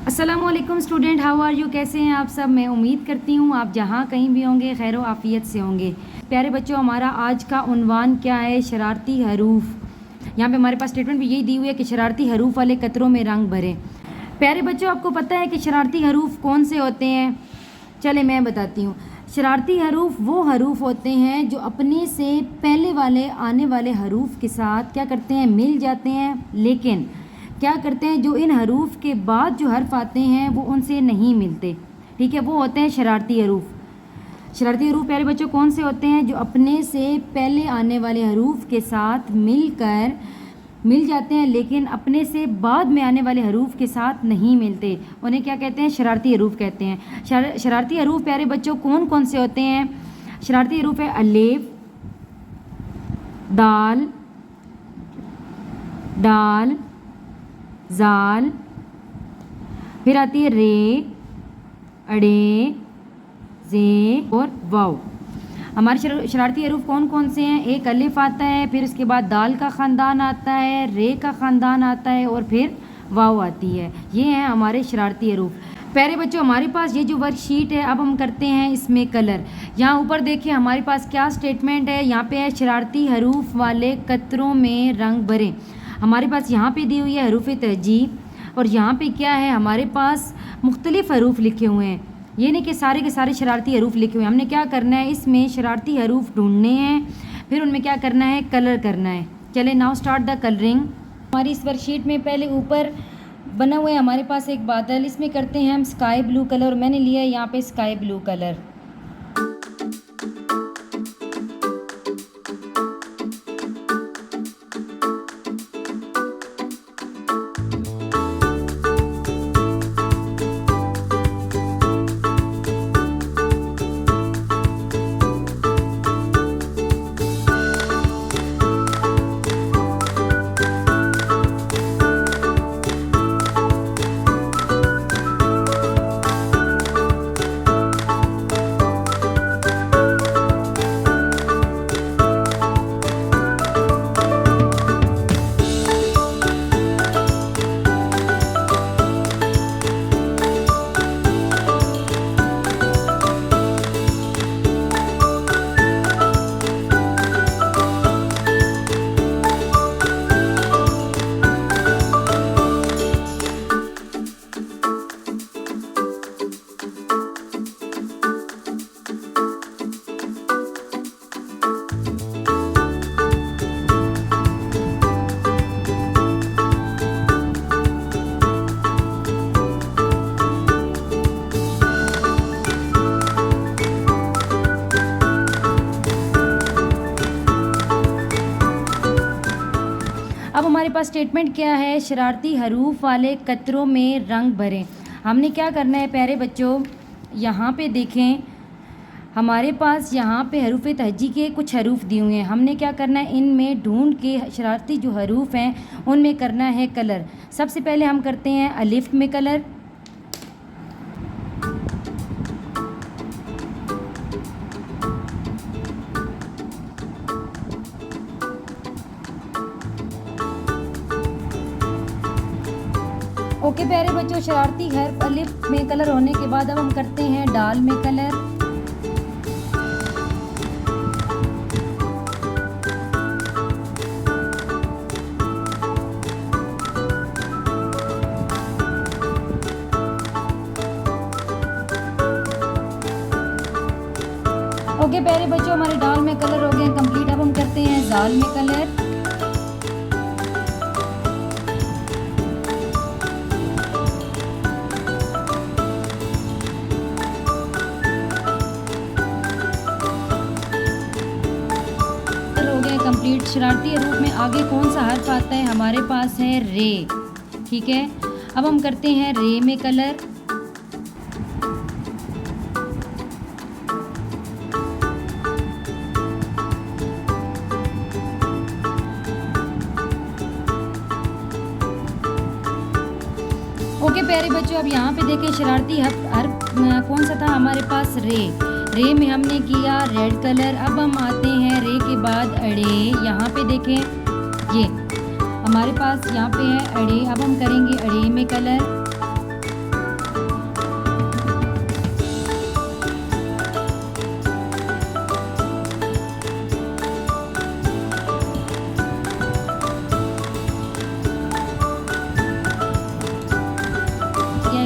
अस्सलामुअलैकुम student, how are you? कैसे हैं आप सब? मैं उम्मीद करती हूँ आप जहाँ कहीं भी होंगे खैर व आफ़ियत से होंगे। प्यारे बच्चों, हमारा आज का उन्वान क्या है? शरारती हरूफ। यहाँ पे हमारे पास स्टेटमेंट भी यही दी हुई है कि शरारती हरूफ वाले कतरों में रंग भरें। प्यारे बच्चों, आपको पता है कि शरारती हरूफ कौन से होते हैं? चले मैं बताती हूँ। शरारती हरूफ वो हरूफ होते हैं जो अपने से पहले वाले आने वाले हरूफ के साथ क्या करते हैं? मिल जाते हैं, लेकिन क्या करते हैं, जो इन हरूफ के बाद जो हर्फ आते हैं वो उनसे नहीं मिलते। ठीक है, वो होते हैं शरारती हरूफ। शरारती हरूफ प्यारे बच्चों कौन से होते हैं? जो अपने से पहले आने वाले हरूफ के साथ मिल जाते हैं, लेकिन अपने से बाद में आने वाले हरूफ के साथ नहीं मिलते। उन्हें क्या कहते हैं? शरारती हरूफ कहते हैं। शरारती हरूफ प्यारे बच्चों कौन कौन से होते हैं? शरारती हरूफ है अलिफ, दाल, डाल, जाल, फिर आती है रे, अड़े, जे और वाव। हमारे शरारती हरूफ कौन कौन से हैं? एक अलिफ आता है, फिर उसके बाद दाल का ख़ानदान आता है, रे का ख़ानदान आता है और फिर वाव आती है। ये हैं हमारे शरारती हरूफ। प्यारे बच्चों, हमारे पास ये जो वर्कशीट है, अब हम करते हैं इसमें कलर। यहाँ ऊपर देखिए हमारे पास क्या स्टेटमेंट है। यहाँ पे है शरारती हरूफ वाले कतरों में रंग भरें। हमारे पास यहाँ पे दी हुई है हरूफ तहजी, और यहाँ पे क्या है? हमारे पास मुख्तलिफ हरूफ लिखे हुए हैं। ये नहीं कि सारे के सारे शरारती हरूफ लिखे हुए हैं। हमने क्या करना है, इसमें शरारती हरूफ ढूंढने हैं, फिर उनमें क्या करना है? कलर करना है। चले नाउ स्टार्ट द कलरिंग। हमारी इस वर्कशीट में पहले ऊपर बना हुआ है हमारे पास एक बादल, इसमें करते हैं हम स्काई ब्लू कलर, और मैंने लिया है यहाँ पे स्काई ब्लू कलर। अब हमारे पास स्टेटमेंट क्या है? शरारती हरूफ वाले कतरों में रंग भरें। हमने क्या करना है प्यारे बच्चों? यहाँ पे देखें, हमारे पास यहाँ पे हरूफ तहजी के कुछ हरूफ दिए हुए हैं। हमने क्या करना है? इनमें ढूंढ के शरारती जो हरूफ हैं उनमें करना है कलर। सबसे पहले हम करते हैं अलिफ में कलर। ओके प्यारे बच्चों, शरारती हर्फ अलिफ में कलर होने के बाद अब हम करते हैं डाल में कलर। ओके प्यारे बच्चों, हमारे डाल में कलर हो गए कंप्लीट। अब हम करते हैं जाल में कलर। कंप्लीट। शरारती हरूफ में आगे कौन सा हर्फ आता है? हमारे पास है रे। ठीक है, अब हम करते हैं रे में कलर। ओके प्यारे बच्चों, अब यहाँ पे देखें शरारती हर्फ कौन सा था? हमारे पास रे। रे में हमने किया रेड कलर। अब हम आते हैं रे के बाद अड़े। यहाँ पे देखें ये हमारे पास यहाँ पे है अड़े। अब हम करेंगे अड़े में कलर।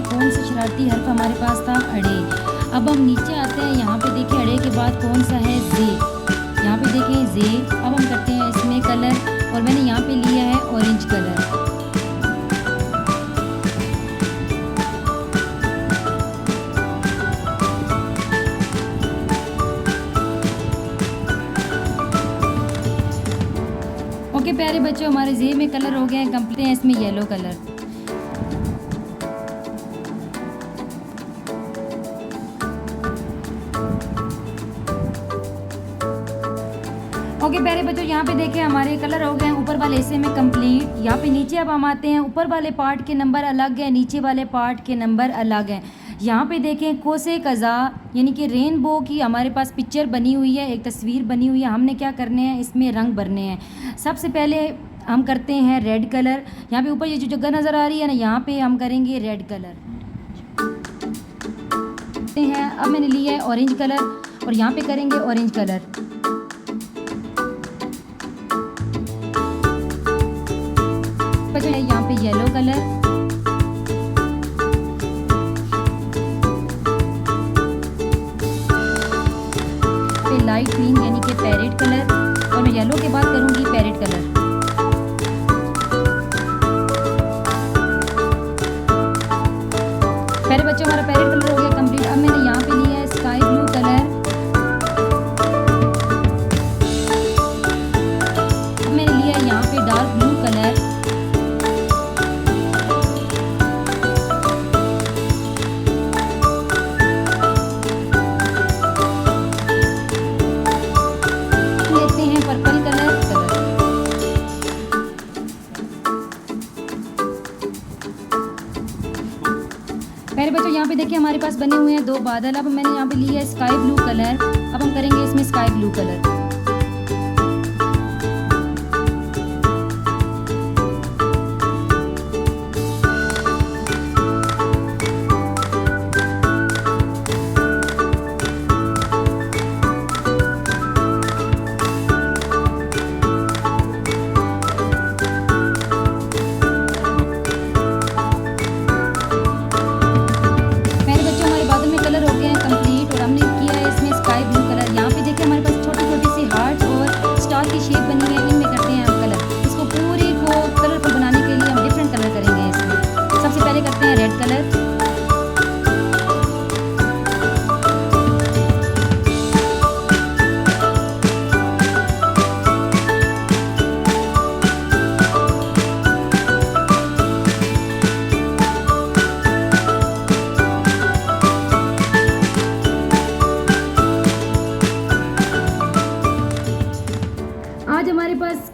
कौन सा शरारती हर्फ हमारे पास था, अड़े। अब हम नीचे आते हैं, यहाँ पे देखें अड़े के बाद कौन सा है, जे। यहाँ पे देखें जे। अब हम करते हैं इसमें कलर, और मैंने यहाँ पे लिया है ऑरेंज कलर। ओके प्यारे बच्चों, हमारे जे में कलर हो गए हैं कंप्लीट है इसमें येलो कलर। ओके प्यारे बच्चों, यहाँ पे देखें हमारे कलर हो गए हैं ऊपर वाले हिस्से में कंप्लीट। यहाँ पे नीचे अब हम आते हैं, ऊपर वाले पार्ट के नंबर अलग है, नीचे वाले पार्ट के नंबर अलग हैं। यहाँ पे देखें कोसे कज़ा यानी कि रेनबो की हमारे पास पिक्चर बनी हुई है, एक तस्वीर बनी हुई है। हमने क्या करने हैं, इसमें रंग भरने हैं। सबसे पहले हम करते हैं रेड कलर। यहाँ पे ऊपर ये जो जगह नज़र आ रही है ना, यहाँ पे हम करेंगे रेड कलर हैं। अब मैंने लिया है ऑरेंज कलर, और यहाँ पे करेंगे ऑरेंज कलर। यहाँ पे येलो कलर, पे लाइट ग्रीन यानी कि पैरेट कलर, और मैं येलो के बाद करूँगी पैरेट कलर। प्यारे बच्चों, हमारा पैरेट कलर हो गया कंप्लीट। अब मैंने यहाँ पे लिया है स्काई ब्लू कलर। अब मैंने लिया है यहाँ पे डार्क ब्लू कलर। लेते हैं पर्पल कलर। प्यारे बच्चों, यहाँ पे देखिए हमारे पास बने हुए हैं दो बादल। अब मैंने यहाँ पे लिया है स्काई ब्लू कलर। अब हम करेंगे इसमें स्काई ब्लू कलर।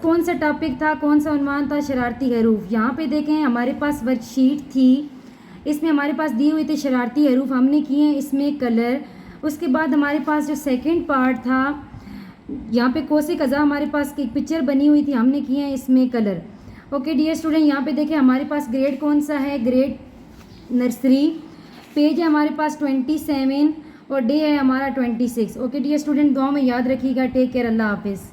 कौन सा टॉपिक था, कौन सा उन्वान था, शरारती हरूफ। यहाँ पे देखें हमारे पास वर्कशीट थी, इसमें हमारे पास दिए हुए थे शरारती हरूफ, हमने किए हैं इसमें कलर। उसके बाद हमारे पास जो सेकंड पार्ट था, यहाँ पे कोसे कज़ा हमारे पास एक पिक्चर बनी हुई थी, हमने किए हैं इसमें कलर। ओके डियर स्टूडेंट, यहाँ पे देखें हमारे पास ग्रेड कौन सा है, ग्रेड नर्सरी। पेज है हमारे पास 27 और डे है हमारा 26। ओके डियर स्टूडेंट, दुआ में याद रखिएगा। टेक केयर, अल्लाह हाफिज़।